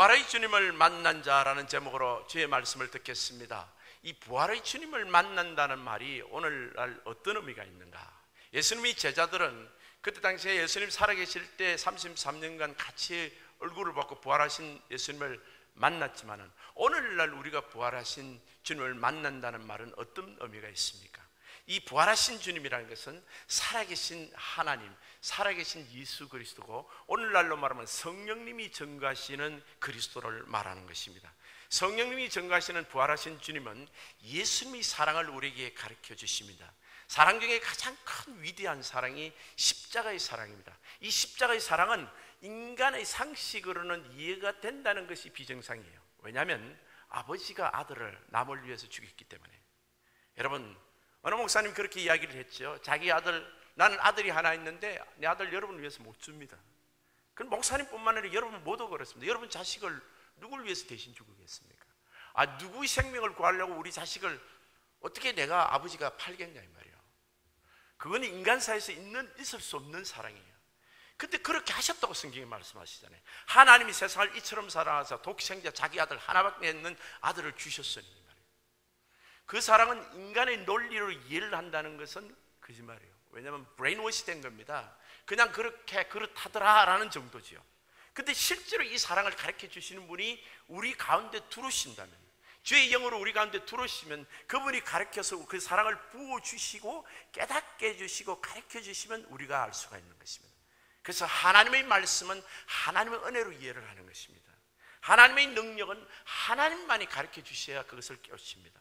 부활의 주님을 만난 자라는 제목으로 주의 말씀을 듣겠습니다. 이 부활의 주님을 만난다는 말이 오늘날 어떤 의미가 있는가? 예수님의 제자들은 그때 당시에 예수님 살아계실 때 33년간 같이 얼굴을 받고 부활하신 예수님을 만났지만은 오늘날 우리가 부활하신 주님을 만난다는 말은 어떤 의미가 있습니까? 이 부활하신 주님이라는 것은 살아계신 하나님, 살아계신 예수 그리스도고, 오늘날로 말하면 성령님이 증거하시는 그리스도를 말하는 것입니다. 성령님이 증거하시는 부활하신 주님은 예수님의 사랑을 우리에게 가르쳐 주십니다. 사랑 중에 가장 큰 위대한 사랑이 십자가의 사랑입니다. 이 십자가의 사랑은 인간의 상식으로는 이해가 된다는 것이 비정상이에요. 왜냐하면 아버지가 아들을 남을 위해서 죽였기 때문에. 여러분, 어느 목사님 그렇게 이야기를 했죠. 자기 아들, 나는 아들이 하나 있는데 내 아들 여러분을 위해서 못 줍니다. 그럼 목사님뿐만 아니라 여러분 모두 그렇습니다. 여러분 자식을 누굴 위해서 대신 죽이겠습니까? 누구의 생명을 구하려고 우리 자식을 어떻게 내가 아버지가 팔겠냐 이 말이에요. 그건 인간사에서 있을 수 없는 사랑이에요. 근데 그렇게 하셨다고 성경이 말씀하시잖아요. 하나님이 세상을 이처럼 사랑하사 독생자 자기 아들 하나밖에 없는 아들을 주셨으니 말이에요. 그 사랑은 인간의 논리로 이해를 한다는 것은 거짓말이에요. 왜냐하면 브레인워시 된 겁니다. 그냥 그렇게 그렇다더라라는 정도지요. 근데 실제로 이 사랑을 가르쳐 주시는 분이 우리 가운데 들어오신다면, 주의 영으로 우리 가운데 들어오시면 그분이 가르쳐서 그 사랑을 부어주시고 깨닫게 해주시고 가르쳐 주시면 우리가 알 수가 있는 것입니다. 그래서 하나님의 말씀은 하나님의 은혜로 이해를 하는 것입니다. 하나님의 능력은 하나님만이 가르쳐 주셔야 그것을 깨우칩니다.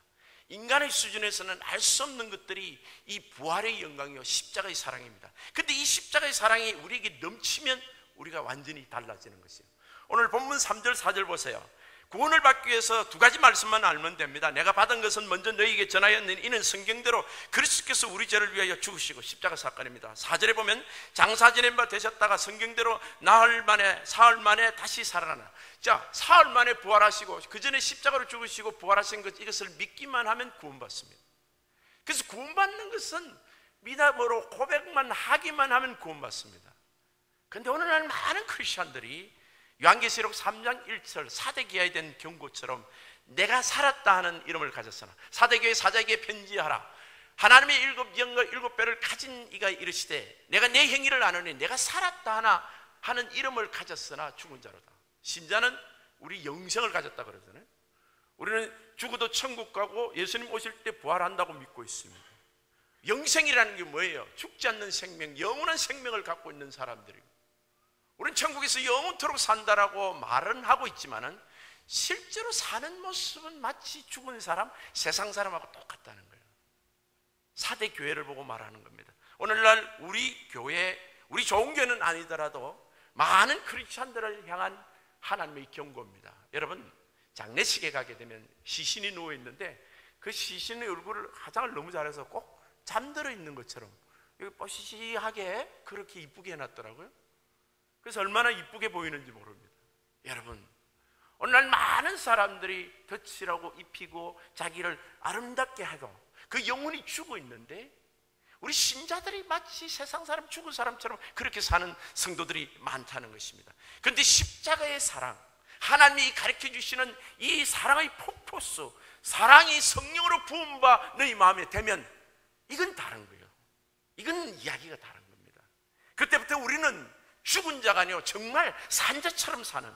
인간의 수준에서는 알 수 없는 것들이 이 부활의 영광이요 십자가의 사랑입니다. 근데 이 십자가의 사랑이 우리에게 넘치면 우리가 완전히 달라지는 것이에요. 오늘 본문 3절 4절 보세요. 구원을 받기 위해서 두 가지 말씀만 알면 됩니다. 내가 받은 것은 먼저 너희에게 전하였느니 이는 성경대로 그리스도께서 우리 죄를 위하여 죽으시고 십자가 사건입니다. 4절에 보면 장사 지낸 바 되셨다가 성경대로 사흘 만에 다시 살아나나. 자, 사흘 만에 부활하시고 그 전에 십자가로 죽으시고 부활하신 것, 이것을 믿기만 하면 구원받습니다. 그래서 구원받는 것은 믿음으로 고백만 하기만 하면 구원받습니다. 그런데 오늘날 많은 크리스천들이 요한계시록 3장 1절 사대교회에 된 경고처럼 내가 살았다 하는 이름을 가졌으나 사대교회 사자에게 편지하라. 하나님의 일곱 영과 일곱 배를 가진 이가 이르시되 내가 내 행위를 아느니 내가 살았다 하나 하는 이름을 가졌으나 죽은 자로다. 신자는 우리 영생을 가졌다 그러잖아요. 우리는 죽어도 천국 가고 예수님 오실 때 부활한다고 믿고 있습니다. 영생이라는 게 뭐예요? 죽지 않는 생명, 영원한 생명을 갖고 있는 사람들이고, 우리는 천국에서 영원토록 산다라고 말은 하고 있지만은 실제로 사는 모습은 마치 죽은 사람, 세상 사람하고 똑같다는 거예요. 사대 교회를 보고 말하는 겁니다. 오늘날 우리 교회, 우리 좋은 교회는 아니더라도 많은 크리스찬들을 향한 하나님의 경고입니다. 여러분, 장례식에 가게 되면 시신이 누워 있는데 그 시신의 얼굴을 화장을 너무 잘해서 꼭 잠들어 있는 것처럼 여기 뽀시시하게 그렇게 이쁘게 해놨더라고요. 그래서 얼마나 이쁘게 보이는지 모릅니다. 여러분, 오늘날 많은 사람들이 덧칠하고 입히고 자기를 아름답게 해도 그 영혼이 죽어 있는데 우리 신자들이 마치 세상 사람, 죽은 사람처럼 그렇게 사는 성도들이 많다는 것입니다. 그런데 십자가의 사랑, 하나님이 가르쳐 주시는 이 사랑의 폭포스, 사랑이 성령으로 부음바 너희 마음에 되면 이건 다른 거예요. 이건 이야기가 다른 겁니다. 그때부터 우리는 죽은 자가 아니요 정말 산자처럼 사는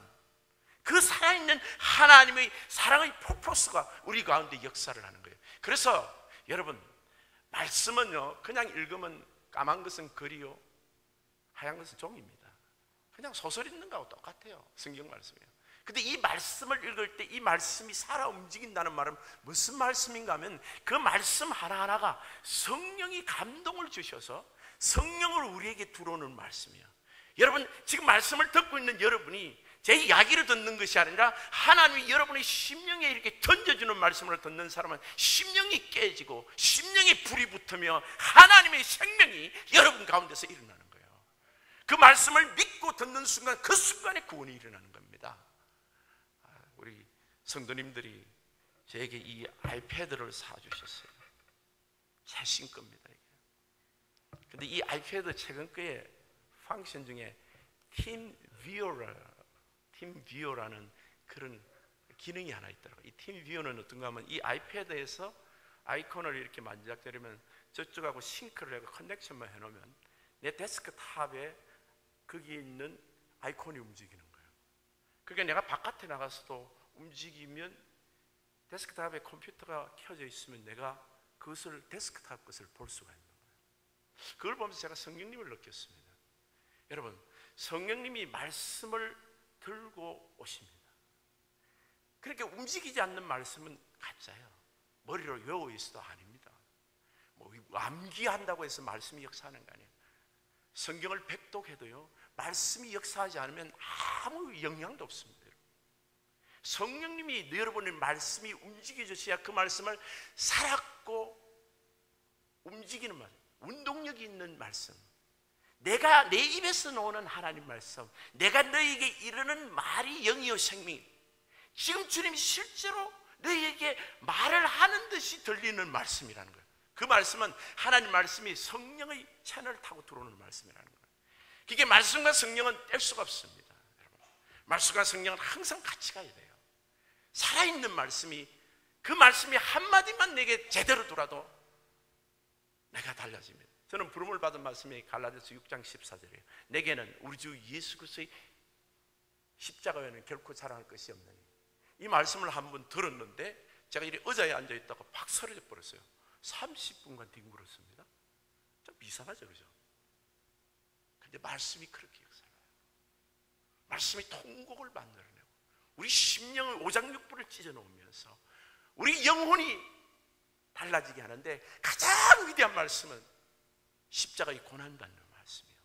그 살아있는 하나님의 사랑의 폭포스가 우리 가운데 역사를 하는 거예요. 그래서 여러분, 말씀은요 그냥 읽으면 까만 것은 글이요 하얀 것은 종입니다. 그냥 소설 읽는 거하고 똑같아요. 성경 말씀이에요. 근데 이 말씀을 읽을 때 이 말씀이 살아 움직인다는 말은 무슨 말씀인가 하면 그 말씀 하나하나가 성령이 감동을 주셔서 성령을 우리에게 들어오는 말씀이에요. 여러분, 지금 말씀을 듣고 있는 여러분이 제 이야기를 듣는 것이 아니라 하나님이 여러분의 심령에 이렇게 던져주는 말씀을 듣는 사람은 심령이 깨지고 심령에 불이 붙으며 하나님의 생명이 여러분 가운데서 일어나는 거예요. 그 말씀을 믿고 듣는 순간 그 순간에 구원이 일어나는 겁니다. 우리 성도님들이 저에게 이 아이패드를 사주셨어요. 최신 겁니다. 근데 이 아이패드 최근 거에 펑션 중에 팀 뷰어라는 그런 기능이 하나 있더라고요. 이 팀뷰는 어떤가 하면 이 아이패드에서 아이콘을 이렇게 만지작거리면 저쪽하고 싱크를 하고 커넥션만 해놓으면 내 데스크탑에 거기에 있는 아이콘이 움직이는 거예요. 그러니까 내가 바깥에 나가서도 움직이면 데스크탑에 컴퓨터가 켜져 있으면 내가 그것을 데스크탑 것을 볼 수가 있는 거예요. 그걸 보면서 제가 성령님을 느꼈습니다. 여러분, 성령님이 말씀을 들고 오십니다. 그렇게 움직이지 않는 말씀은 가짜예요. 머리로 외워 있어도 아닙니다. 뭐 암기한다고 해서 말씀이 역사하는 거 아니에요. 성경을 백독해도요, 말씀이 역사하지 않으면 아무 영향도 없습니다. 성령님이 여러분의 말씀이 움직여주셔야 그 말씀을 살았고 움직이는 말씀, 운동력이 있는 말씀, 내가 내 입에서 나오는 하나님 말씀, 내가 너에게 이르는 말이 영이요 생명. 지금 주님이 실제로 너에게 말을 하는 듯이 들리는 말씀이라는 거예요. 그 말씀은 하나님 말씀이 성령의 채널을 타고 들어오는 말씀이라는 거예요. 그게 말씀과 성령은 뗄 수가 없습니다. 여러분, 말씀과 성령은 항상 같이 가야 돼요. 살아있는 말씀이, 그 말씀이 한마디만 내게 제대로 들어도 내가 달라집니다. 저는 부름을 받은 말씀이 갈라디아서 6장 14절이에요. 내게는 우리 주 예수 그리스도의 십자가 외에는 결코 자랑할 것이 없느니. 이 말씀을 한번 들었는데 제가 이리 의자에 앉아있다가 팍 쓰러져 버렸어요. 30분간 뒹굴었습니다. 좀 이상하죠, 그죠? 근데 말씀이 그렇게 역사해요. 말씀이 통곡을 만들어내고 우리 심령을 오장육부를 찢어놓으면서 우리 영혼이 달라지게 하는데 가장 위대한 말씀은 십자가의 고난받는 말씀이에요.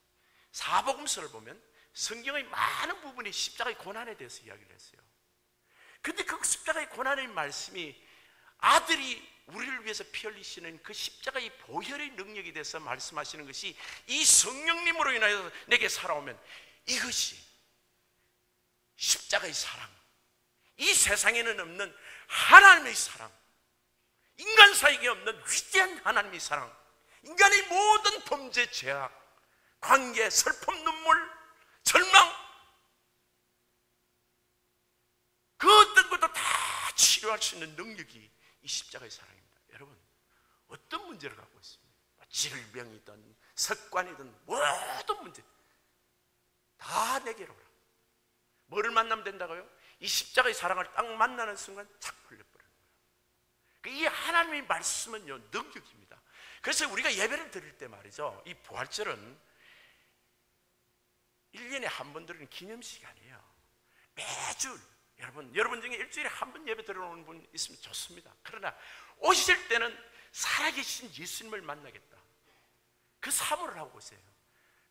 사복음서를 보면 성경의 많은 부분이 십자가의 고난에 대해서 이야기를 했어요. 근데 그 십자가의 고난의 말씀이 아들이 우리를 위해서 피 흘리시는 그 십자가의 보혈의 능력에 대해서 말씀하시는 것이 이 성령님으로 인하여서 내게 살아오면 이것이 십자가의 사랑, 이 세상에는 없는 하나님의 사랑, 인간 사이에 없는 위대한 하나님의 사랑, 인간의 모든 범죄, 죄악, 관계, 슬픔, 눈물, 절망, 그 어떤 것도 다 치료할 수 있는 능력이 이 십자가의 사랑입니다. 여러분, 어떤 문제를 갖고 있습니까? 질병이든 습관이든 모든 문제 다 내게로 오라. 뭐를 만나면 된다고요? 이 십자가의 사랑을 딱 만나는 순간 착 풀려버리는 거예요. 이 하나님의 말씀은요, 능력입니다. 그래서 우리가 예배를 드릴 때 말이죠, 이 부활절은 1년에 한 번 드리는 기념식이 아니에요. 매주 여러분 중에 일주일에 한 번 예배 드려오는 분 있으면 좋습니다. 그러나 오실 때는 살아계신 예수님을 만나겠다, 그 사모를 하고 오세요.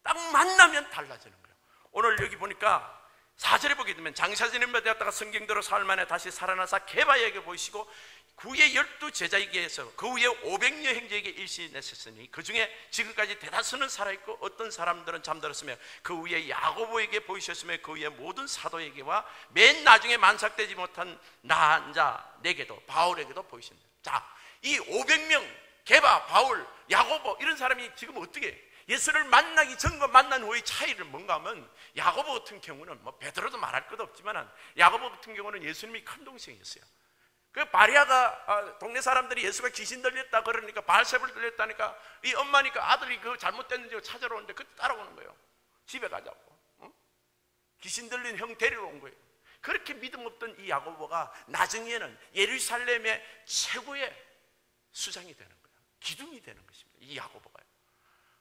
딱 만나면 달라지는 거예요. 오늘 여기 보니까 4절에 보게 되면 장사지님과 되었다가 성경대로 사흘 만에 다시 살아나사 게바에게 보이시고 그 후에 12제자에게서 그 후에 500여 형제에게 일시 내셨으니 그 중에 지금까지 대다수는 살아있고 어떤 사람들은 잠들었으며 그 후에 야고보에게 보이셨으며 그 후에 모든 사도에게와 맨 나중에 만삭되지 못한 나 내게도 바울에게도 보이신다. 자, 이 500명 게바, 바울, 야고보 이런 사람이 지금 어떻게 예수를 만나기 전과 만난 후의 차이를 뭔가 하면 야고보 같은 경우는 뭐 베드로도 말할 것 없지만 야고보 같은 경우는 예수님이 큰 동생이었어요. 그 바리아가 동네 사람들이 예수가 귀신 들렸다 그러니까 바알세불 들렸다니까 이 엄마니까 아들이 그 잘못됐는지 찾아러 오는데 그때 따라오는 거예요. 집에 가자고. 응? 귀신 들린 형 데리러 온 거예요. 그렇게 믿음 없던 이 야고보가 나중에는 예루살렘의 최고의 수장이 되는 거예요. 기둥이 되는 것입니다. 이 야고보가요.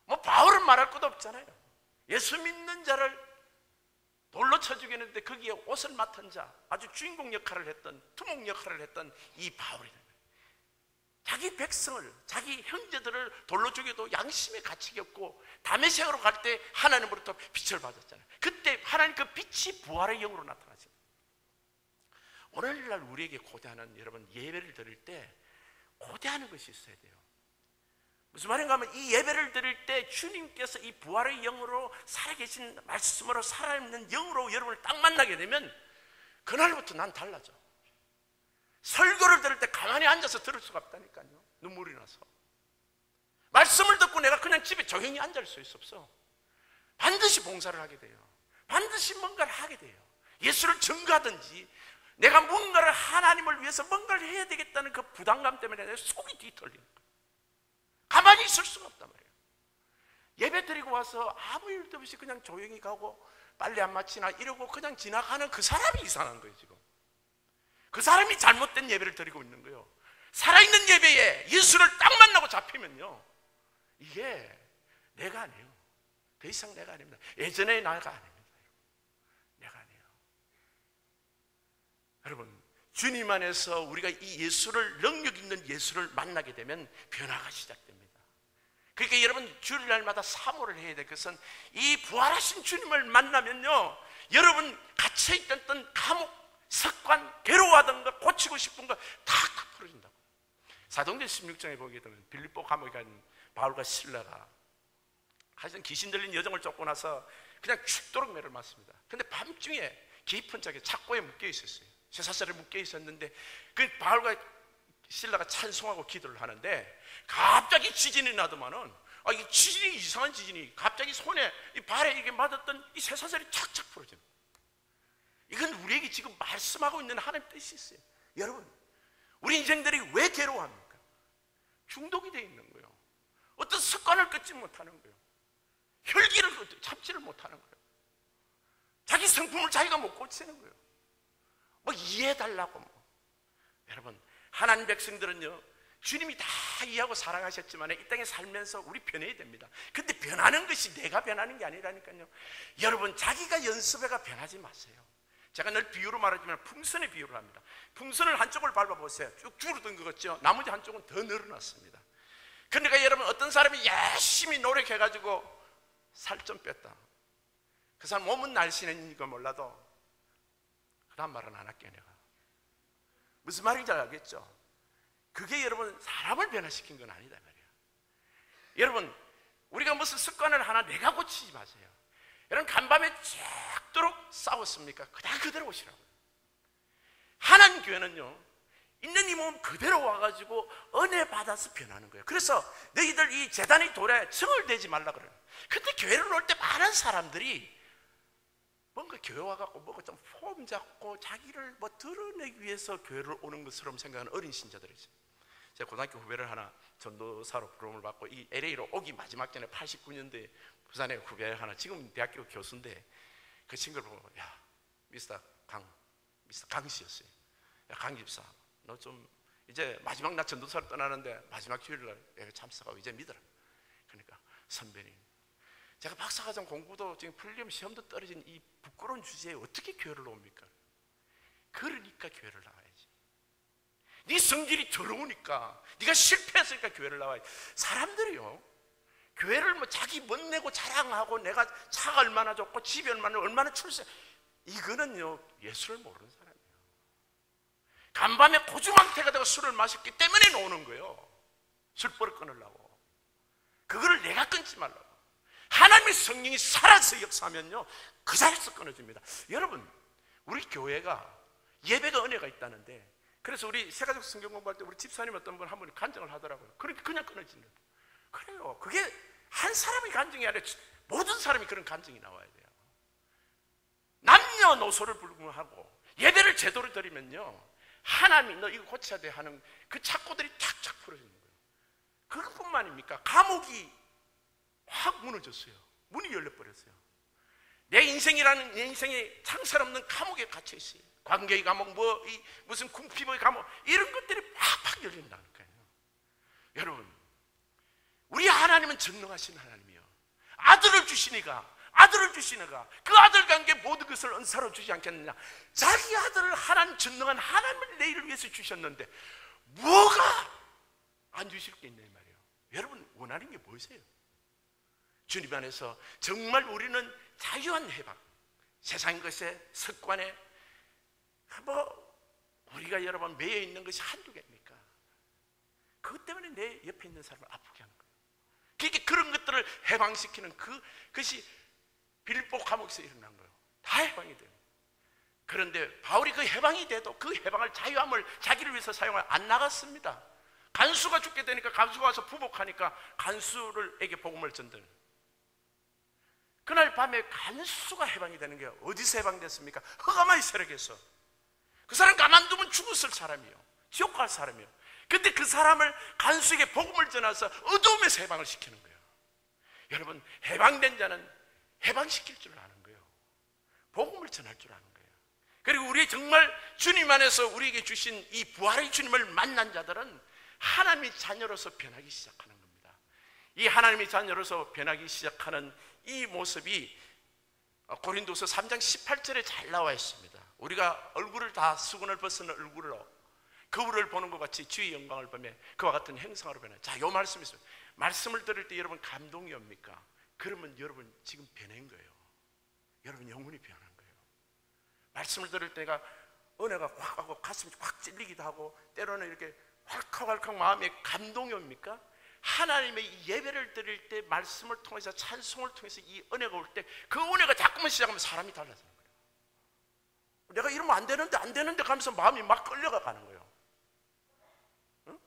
뭐 바울은 말할 것도 없잖아요. 예수 믿는 자를 돌로 쳐 죽였는데 거기에 옷을 맡은 자, 아주 주인공 역할을 했던, 투목 역할을 했던 이 바울이라는 거예요. 자기 백성을, 자기 형제들을 돌로 죽여도 양심의 가책이 없고 다메섹으로 갈 때 하나님으로부터 빛을 받았잖아요. 그때 하나님 그 빛이 부활의 영으로 나타나죠. 오늘날 우리에게 고대하는, 여러분 예배를 드릴 때 고대하는 것이 있어야 돼요. 무슨 말인가 하면 이 예배를 드릴 때 주님께서 이 부활의 영으로 살아계신 말씀으로 살아있는 영으로 여러분을 딱 만나게 되면 그날부터 난 달라져. 설교를 들을 때 가만히 앉아서 들을 수가 없다니까요. 눈물이 나서. 말씀을 듣고 내가 그냥 집에 조용히 앉을 수 없어. 반드시 봉사를 하게 돼요. 반드시 뭔가를 하게 돼요. 예수를 증거하든지 내가 뭔가를 하나님을 위해서 뭔가를 해야 되겠다는 그 부담감 때문에 내 속이 뒤틀리는 거예요. 가만히 있을 수가 없단 말이에요. 예배 드리고 와서 아무 일도 없이 그냥 조용히 가고 빨리 안 마치나 이러고 그냥 지나가는 그 사람이 이상한 거예요. 지금 그 사람이 잘못된 예배를 드리고 있는 거예요. 살아있는 예배에 예수를 딱 만나고 잡히면요, 이게 내가 아니에요. 더 이상 내가 아닙니다. 예전의 나가 아닙니다. 내가 아니에요. 여러분, 주님 안에서 우리가 이 예수를, 능력 있는 예수를 만나게 되면 변화가 시작됩니다. 그러니까 여러분, 주일날마다 사모를 해야 될 것은 이 부활하신 주님을 만나면요, 여러분 갇혀있던 어떤 감옥, 습관, 괴로워하던 거, 고치고 싶은 거 다 풀어진다고. 사도행전 16장에 보게 되면 빌립보 감옥에 간 바울과 실라가 하여튼 귀신 들린 여정을 쫓고 나서 그냥 죽도록 매를 맞습니다. 근데 밤중에 깊은 자에 착고에 묶여 있었어요. 쇠사슬에 묶여 있었는데 그 바울과 실라가 찬송하고 기도를 하는데 갑자기 지진이 나더만은, 이 지진이, 이상한 지진이 갑자기 손에, 이 발에 이게 맞았던 이 쇠사슬이 착착 풀어집니다. 이건 우리에게 지금 말씀하고 있는 하나님 뜻이 있어요. 여러분, 우리 인생들이 왜 괴로워합니까? 중독이 되어 있는 거예요. 어떤 습관을 끊지 못하는 거예요. 혈기를 참지를 못하는 거예요. 자기 성품을 자기가 못 고치는 거예요. 뭐 이해해달라고 뭐. 여러분, 하나님 백성들은요, 주님이 다 이해하고 사랑하셨지만 이 땅에 살면서 우리 변해야 됩니다. 근데 변하는 것이 내가 변하는 게 아니라니까요. 여러분, 자기가 연습해가 변하지 마세요. 제가 늘 비유로 말하지만 풍선의 비유를 합니다. 풍선을 한쪽을 밟아보세요. 쭉 줄어든 것 같죠? 나머지 한쪽은 더 늘어났습니다. 그러니까 여러분, 어떤 사람이 열심히 노력해가지고 살 좀 뺐다. 그 사람 몸은 날씬한 거 몰라도 그런 말은 안 할게요. 내가 무슨 말인지 알겠죠? 그게 여러분 사람을 변화시킨 건 아니다 말이에요. 여러분, 우리가 무슨 습관을 하나 내가 고치지 마세요. 여러분, 간밤에 죽도록 싸웠습니까? 그대로 오시라고요. 하나님 교회는요, 있는 이 몸 그대로 와가지고 은혜 받아서 변하는 거예요. 그래서 너희들 이 제단의 돌에 정을 대지 말라 그래요. 근데 교회를 올 때 많은 사람들이 뭔가 교회 와갖고 뭐가 좀 폼 잡고 자기를 뭐 드러내기 위해서 교회를 오는 것처럼 생각하는 어린 신자들이 있어요. 제가 고등학교 후배를 하나 전도사로 부름을 받고 이 LA로 오기 마지막 전에 89년도에 부산에 후배 하나, 지금 대학교 교수인데, 그 친구를 보고, 야, 미스터 강 씨였어요. 야, 강 집사, 너 좀 이제 마지막 날 전도사로 떠나는데 마지막 주일날 내가 참석하고 이제 믿어라. 그러니까, 선배님, 제가 박사과정 공부도 지금 풀리면 시험도 떨어진 이 부끄러운 주제에 어떻게 교회를 옵니까? 그러니까 교회를 나와야지. 네 성질이 더러우니까, 네가 실패했으니까 교회를 나와야지. 사람들이요, 교회를 뭐 자기 멋내고 자랑하고 내가 차가 얼마나 좋고 집이 얼마나 출세, 이거는요 예수를 모르는 사람이에요. 간밤에 고주망태가 되고 술을 마셨기 때문에 노는 거예요. 술버릇 끊으려고. 그거를 내가 끊지 말라고. 하나님의 성령이 살아서 역사하면요 그 자리에서 끊어집니다. 여러분, 우리 교회가 예배가 은혜가 있다는데, 그래서 우리 새가족 성경 공부할 때 우리 집사님 어떤 분 한 분이 간증을 하더라고요. 그렇게 그냥 끊어지는 거예요. 그래요. 그게 한 사람이 간증이 아니라 모든 사람이 그런 간증이 나와야 돼요. 남녀노소를 불문하고 예배를 제대로 드리면요, 하나님이 너 이거 고쳐야 돼 하는 그 착고들이 탁탁 풀어지는 거예요. 그것뿐만입니까? 감옥이 확 무너졌어요. 문이 열려버렸어요. 내 인생이라는, 내 인생에 창살 없는 감옥에 갇혀 있어요. 관계의 감옥, 무슨 궁핍의 감옥, 이런 것들이 팍팍 열린다니까요. 여러분, 우리 하나님은 전능하신 하나님이요, 아들을 주시니까 그 아들과 함께 모든 것을 은사로 주지 않겠느냐. 자기 아들을 하나님, 전능한 하나님을 내일을 위해서 주셨는데 뭐가 안 주실 게 있냐 말이에요. 여러분, 원하는 게 뭐세요? 주님 안에서 정말 우리는 자유한 해방, 세상 것에, 습관에 우리가 여러분 매여 있는 것이 한두 개입니까? 그것 때문에 내 옆에 있는 사람을 아프게 하는 거예요. 그러니까 그런 것들을 해방시키는 그것이 빌립보 감옥에서 일어난 거예요. 다 해방이 돼요. 그런데 바울이 그 해방이 돼도 그 해방을, 자유함을 자기를 위해서 사용을 안 나갔습니다. 간수가 죽게 되니까 간수가 와서 부복하니까 간수에게 복음을 전들. 그날 밤에 간수가 해방이 되는 게 어디서 해방됐습니까? 허가마이 세력에서. 그 사람 가만두면 죽었을 사람이에요. 지옥 갈 사람이에요. 근데 그 사람을 간수에게 복음을 전해서 어두움에서 해방을 시키는 거예요. 여러분, 해방된 자는 해방시킬 줄 아는 거예요. 복음을 전할 줄 아는 거예요. 그리고 우리 정말 주님 안에서 우리에게 주신 이 부활의 주님을 만난 자들은 하나님의 자녀로서 변하기 시작하는 겁니다. 이 하나님의 자녀로서 변하기 시작하는 이 모습이 고린도서 3장 18절에 잘 나와 있습니다. 우리가 얼굴을 다 수건을 벗은 얼굴로 거울을 보는 것 같이 주의 영광을 보며 그와 같은 행성으로 변해. 자, 요 말씀이 있어요. 말씀을 들을 때 여러분 감동이 옵니까? 그러면 여러분 지금 변한 거예요. 여러분 영혼이 변한 거예요. 말씀을 들을 때가 은혜가 확 하고 가슴이 확 찔리기도 하고 때로는 이렇게 활컥활컥 마음에 감동이 옵니까? 하나님의 예배를 드릴 때 말씀을 통해서 찬송을 통해서 이 은혜가 올 때 그 은혜가 자꾸만 시작하면 사람이 달라지는 거예요. 내가 이러면 안 되는데 하면서 마음이 막 끌려가 가는 거예요. 응?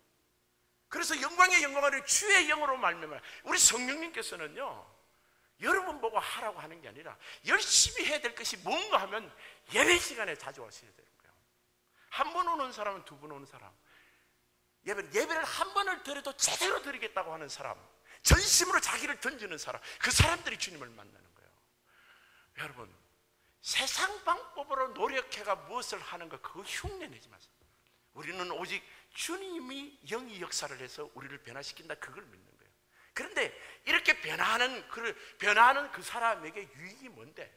그래서 영광의 영광을 주의 영으로 말미암아 우리 성령님께서는요, 여러분 보고 하라고 하는 게 아니라 열심히 해야 될 것이 뭔가 하면 예배 시간에 자주 오셔야 되는 거예요. 한 번 오는 사람은 두 번 오는 사람, 예배를 한 번을 드려도 제대로 드리겠다고 하는 사람, 전심으로 자기를 던지는 사람, 그 사람들이 주님을 만나는 거예요. 여러분, 세상 방법으로 노력해가 무엇을 하는가 그거 흉내내지 마세요. 우리는 오직 주님이 영이 역사를 해서 우리를 변화시킨다, 그걸 믿는 거예요. 그런데 이렇게 변화하는 그 사람에게 유익이 뭔데?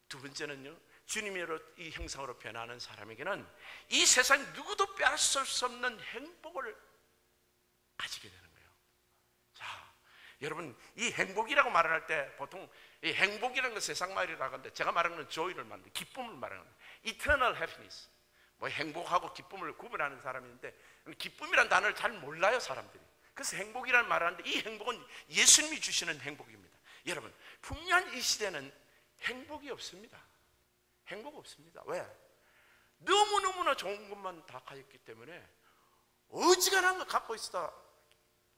두 번째는요, 주님으로 이 형상으로 변화하는 사람에게는 이 세상 누구도 빼앗을 수 없는 행복을 가지게 되는 거예요. 자, 여러분, 이 행복이라고 말을 할 때 보통 이 행복이라는 건 세상 말이라고 하는데 제가 말하는 건 joy를 말하는, 기쁨을 말하는 거예요. eternal happiness. 뭐 행복하고 기쁨을 구분하는 사람인데 기쁨이라는 단어를 잘 몰라요, 사람들이. 그래서 행복이라는 말을 하는데 이 행복은 예수님이 주시는 행복입니다. 여러분, 분명 이 시대는 행복이 없습니다. 행복 없습니다. 왜? 너무너무나 좋은 것만 다 가졌기 때문에 어지간한 거 갖고 있어도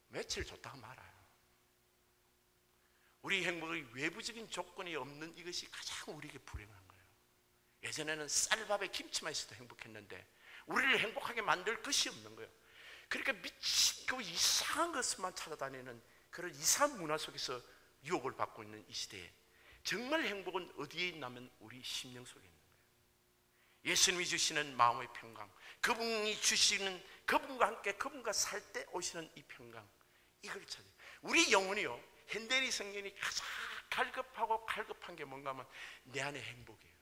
며칠 좋다고 말아요. 우리 행복의 외부적인 조건이 없는 이것이 가장 우리에게 불행한 거예요. 예전에는 쌀밥에 김치만 있어도 행복했는데 우리를 행복하게 만들 것이 없는 거예요. 그러니까 미친 그 이상한 것만 찾아다니는 그런 이상한 문화 속에서 유혹을 받고 있는 이 시대에 정말 행복은 어디에 있냐면 우리 심령 속에 있는 거예요. 예수님이 주시는 마음의 평강, 그분이 주시는, 그분과 함께 그분과 살 때 오시는 이 평강, 이걸 찾아요. 우리 영혼이요, 현대리 성경이 가장 갈급한 게 뭔가 하면 내 안에 행복이에요.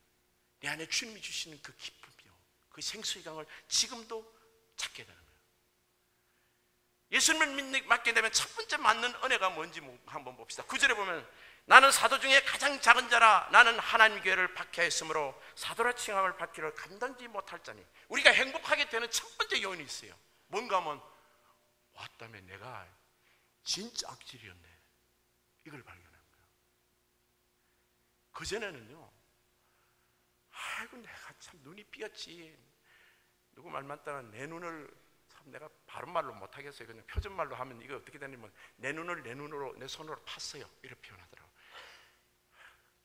내 안에 주님이 주시는 그 기쁨이요, 그 생수의 강을 지금도 찾게 되는 거예요. 예수님을 맡게 되면 첫 번째 맞는 은혜가 뭔지 한번 봅시다. 9절에 보면 나는 사도 중에 가장 작은 자라 나는 하나님 교회를 박해했으므로 사도라 칭함을 받기를 감당지 못할 자니. 우리가 행복하게 되는 첫 번째 요인이 있어요. 뭔가 하면 왔다며 내가 진짜 악질이었네, 이걸 발견한 거예요. 그전에는요, 아이고 내가 참 눈이 삐었지, 누구 말 맞다가 내 눈을 참 내가 바른 말로 못하겠어요. 그냥 표준말로 하면 이거 어떻게 되냐면 내 눈을 내 눈으로, 내 손으로 팠어요, 이렇게 표현하더라고요.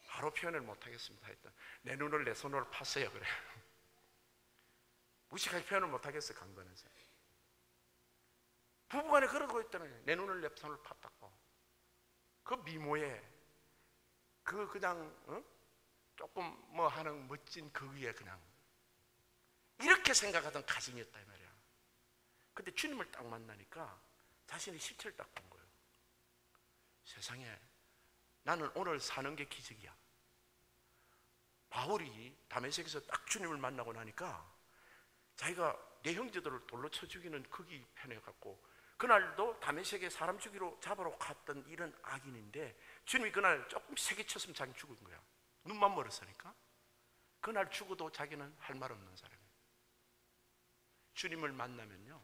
바로 표현을 못하겠습니다. 일단 내 눈을 내 손으로 팠어요, 그래요. 무식하게 표현을 못하겠어요, 강단에서. 부부간에 그러고 있다는, 내 눈을 내 손으로 팠다고. 그 미모에 그냥 조금 뭐 하는 멋진 그 위에 그냥 이렇게 생각하던 가정이었다 이 말이야. 근데 주님을 딱 만나니까 자신의 실체를 딱 본 거예요. 세상에 나는 오늘 사는 게 기적이야. 바울이 다메섹에서 딱 주님을 만나고 나니까 자기가 내 형제들을 돌로 쳐 죽이는 거기 편해갖고, 그날도 다메섹에 사람 잡으러 갔던 이런 악인인데 주님이 그날 조금 세게 쳤으면 자기는 죽은 거야. 눈만 멀었으니까. 그날 죽어도 자기는 할 말 없는 사람이에요. 주님을 만나면요,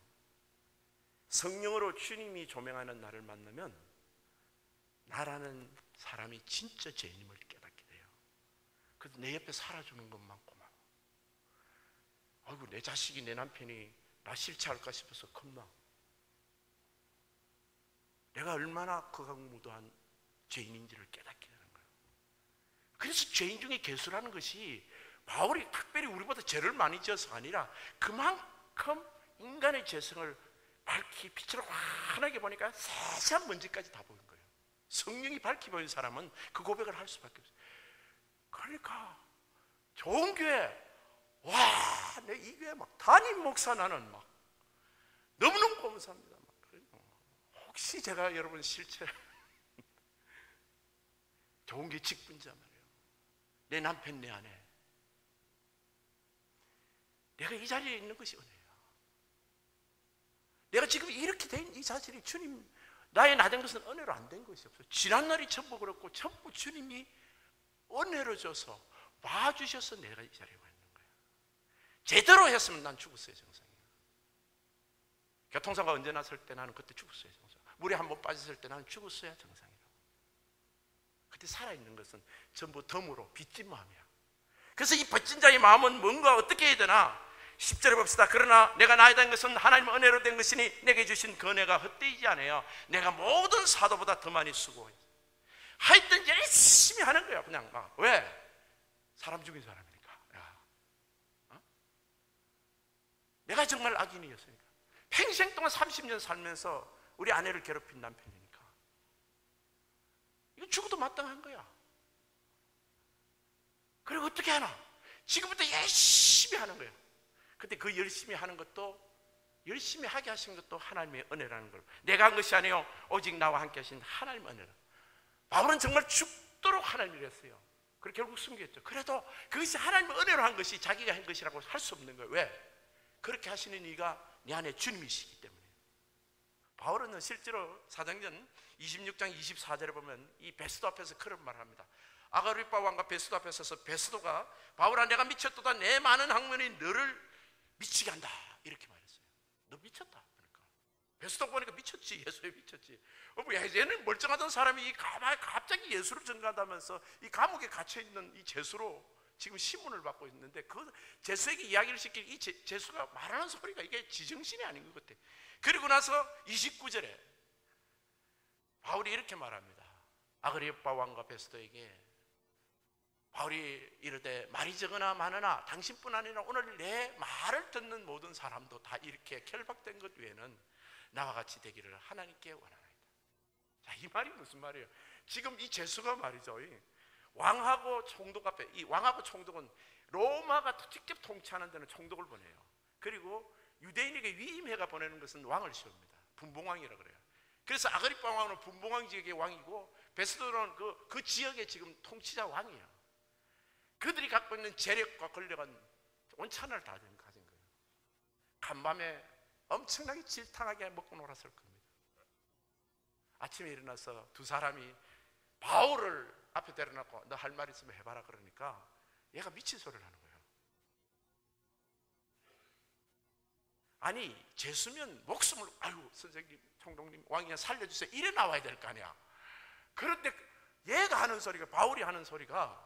성령으로 주님이 조명하는 나를 만나면 나라는 사람이 진짜 죄인임을 깨닫게 돼요. 그래서 내 옆에 살아주는 것만 고마워. 아이고 내 자식이, 내 남편이 나 싫지않을까 싶어서 겁나. 내가 얼마나 극악무도한 죄인인지를 깨닫게 되는 거예요. 그래서 죄인 중에 괴수라는 것이 바울이 특별히 우리보다 죄를 많이 지어서가 아니라 그만큼 인간의 죄성을 밝히 빛으로 환하게 보니까 세세한 먼지까지 다 보인 거예요. 성령이 밝히 보인 사람은 그 고백을 할 수밖에 없어요. 그러니까 좋은 교회, 와, 내 이 교회 막 담임 목사 나는 막 너무너무 감사합니다. 혹시 제가 여러분 실체 좋은 게 직분자 말이에요. 내 남편, 내 아내, 내가 이 자리에 있는 것이 은혜야. 내가 지금 이렇게 된 이 자질이 주님 나의 나 된 것은 은혜로 안 된 것이 없어요. 지난날이 전부 그렇고 전부 주님이 은혜로 줘서 봐주셔서 내가 이 자리에 와 있는 거야. 제대로 했으면 난 죽었어요, 정상이야. 교통사고가 언제 났을 때 나는 그때 죽었어요, 정상. 물에 한번 빠졌을 때 나는 죽었어야 정상이라고. 그때 살아있는 것은 전부 덤으로 빚진 마음이야. 그래서 이 빚진 자의 마음은 뭔가 어떻게 해야 되나? 10절에 봅시다. 그러나 내가 나에 된 것은 하나님의 은혜로 된 것이니 내게 주신 그 은혜가 헛되지 않아요. 내가 모든 사도보다 더 많이 수고해. 하여튼 열심히 하는 거야. 그냥 막. 왜? 사람 죽인 사람이니까. 야. 어? 내가 정말 악인이었으니까. 평생 동안 30년 살면서 우리 아내를 괴롭힌 남편이니까. 이거 죽어도 마땅한 거야. 그리고 어떻게 하나? 지금부터 열심히 하는 거예요. 근데 그 열심히 하는 것도, 열심히 하게 하신 것도 하나님의 은혜라는 걸. 내가 한 것이 아니요 오직 나와 함께 하신 하나님의 은혜라. 바울은 정말 죽도록 하나님을 했어요. 그리고 결국 숨겼죠. 그래도 그것이 하나님의 은혜로 한 것이 자기가 한 것이라고 할 수 없는 거예요. 왜? 그렇게 하시는 이가 내 안에 주님이시기 때문에. 바울은 실제로 사도행전 26장 24절에 보면 이 베스도 앞에서 그런 말을 합니다. 아그리빠 왕과 베스도 앞에 서서 베스도가 바울아 내가 미쳤도다. 내 많은 학문이 너를 미치게 한다. 이렇게 말했어요. 너 미쳤다. 그러니까 베스도 보니까 미쳤지. 예수에 미쳤지. 얘는 멀쩡하던 사람이 갑자기 예수를 전가한다면서 이 감옥에 갇혀있는 이 죄수로 지금 신문을 받고 있는데 그 죄수에게 이야기를 시킬 이 죄수가 말하는 소리가 이게 지정신이 아닌 것 같아. 그리고 나서 29절에 바울이 이렇게 말합니다. 아그리빠 왕과 베스도에게 바울이 이르되 말이 적으나 많으나 당신뿐 아니라 오늘 내 말을 듣는 모든 사람도 다 이렇게 결박된 것 외에는 나와 같이 되기를 하나님께 원하나이다. 자, 이 말이 무슨 말이에요? 지금 이 죄수가 말이죠. 왕하고 총독 앞에, 이 왕하고 총독은 로마가 직접 통치하는 데는 총독을 보내요. 그리고 유대인에게 위임해가 보내는 것은 왕을 씌웁니다. 분봉왕이라 그래요. 그래서 아그리빠 왕은 분봉왕 지역의 왕이고 베스도는 그 지역의 지금 통치자 왕이에요. 그들이 갖고 있는 재력과 권력은 온천을 다 가진 거예요. 간밤에 엄청나게 질타하게 먹고 놀았을 겁니다. 아침에 일어나서 두 사람이 바울을 앞에 데려놓고 너 할 말 있으면 해봐라 그러니까 얘가 미친 소리를 하는 거예요. 아니 죄수면 목숨을 아유 선생님 총독님 왕이야 살려주세요 이래 나와야 될 거 아니야. 그런데 얘가 하는 소리가 바울이 하는 소리가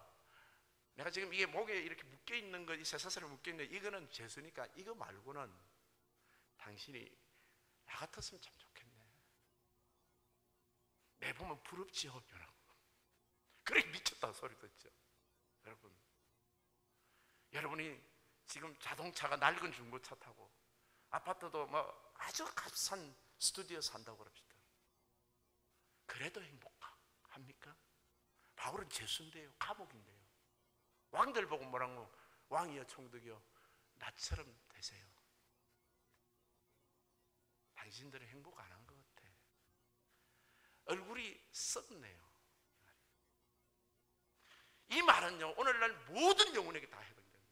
내가 지금 이게 목에 이렇게 묶여있는 거, 이 쇠사슬에 묶여있는 이거는 죄수니까 이거 말고는 당신이 나 같았으면 참 좋겠네. 내 보면 부럽지요. 그래 미쳤다 소리 듣죠. 여러분이 지금 자동차가 낡은 중고차 타고 아파트도 뭐 아주 값싼 스튜디오 산다고 그럽시다. 그래도 행복합니까? 바울은 죄수인데요. 감옥인데요. 왕들 보고 뭐라고 왕이여 총독이여 나처럼 되세요. 당신들은 행복 안 한 것 같아. 얼굴이 썩네요. 이 말은요 오늘날 모든 영혼에게 다 해당되는 거예요.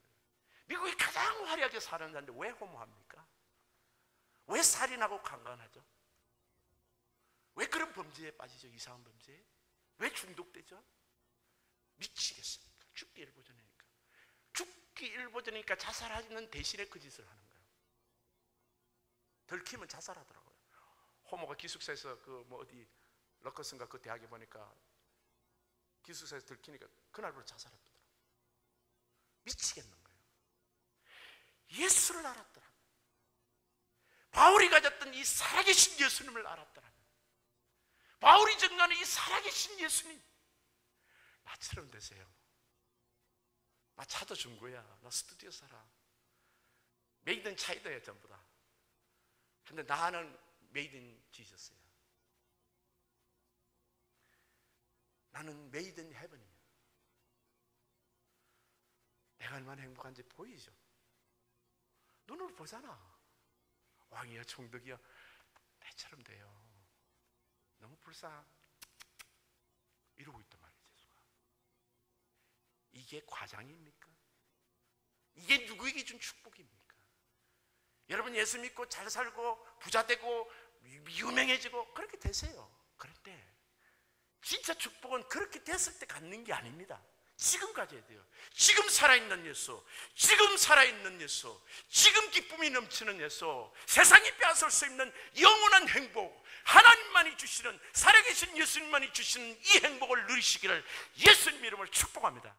미국이 가장 화려하게 사는 자인데 왜 허무합니까? 왜 살인하고 강간하죠? 왜 그런 범죄에 빠지죠? 이상한 범죄에? 왜 중독되죠? 미치겠습니까? 죽기 일보 전이니까. 죽기 일보 전이니까 자살하는 대신에 그 짓을 하는 거예요. 들키면 자살하더라고요. 호모가 기숙사에서 그 뭐 어디 러커슨가 그 대학에 보니까 기숙사에서 들키니까 그날부터 자살했더라고요. 미치겠는 거예요. 예수를 알았더라면, 바울이 가졌던 이 살아계신 예수님을 알았더라면, 바울이 증거하는 이 살아계신 예수님 나처럼 되세요. 나 차도 중고야. 나 스튜디오 살아. 메이드 인 차이나예요 전부 다. 근데 나는 메이드 인 지저스야. 나는 메이드 인 헤븐이야. 내가 얼마나 행복한지 보이죠? 눈으로 보잖아. 왕이여 총독이여 내처럼 돼요. 너무 불쌍 이러고 있단 말이에요. 예수가. 이게 과장입니까? 이게 누구에게 준 축복입니까? 여러분 예수 믿고 잘 살고 부자 되고 유명해지고 그렇게 되세요. 그런데 진짜 축복은 그렇게 됐을 때 갖는 게 아닙니다. 지금 가져야 돼요. 지금 살아있는 예수, 지금 살아있는 예수, 지금 기쁨이 넘치는 예수, 세상이 빼앗을 수 있는 영원한 행복, 하나님만이 주시는, 살아계신 예수님만이 주시는 이 행복을 누리시기를 예수님 이름으로 축복합니다.